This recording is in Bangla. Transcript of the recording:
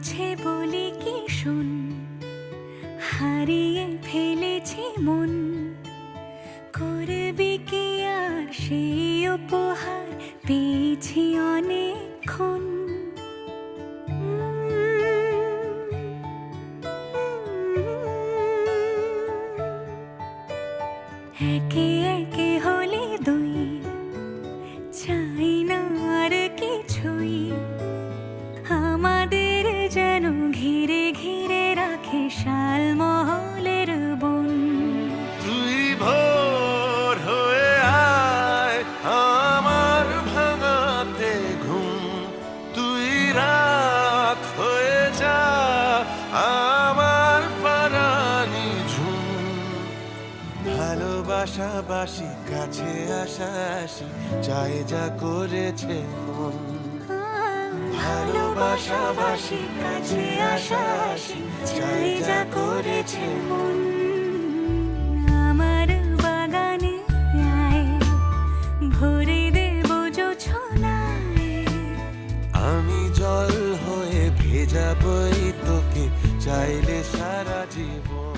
বুঝে বলি কি শুন, হারিয়ে ফেলেছি মন। করবি কি আর সেই উপহার পেয়েছি অনেকক্ষণ। একে একে হলে দুই, চাই না আর কিছুই। আমাদের যেন ঘিরে ঘিরে রাখে শালমহলের বন। তুই ভোর হয়ে আয় আমার ভাঙাতে ঘুম, তুই রাত হয়ে যা আমার পারানি ঝুম। ভালোবাসাবাসি কাছে আসাসি চাই যা করেছে মন। ভালোবাসাবাসি কাছে আসাসি চাই যা করেছে মন। আমার বাগানে আয়, ভরে দেব জোছনায়। আমি জল হয়ে ভেজাবই তোকে চাইলে সারা জীবন।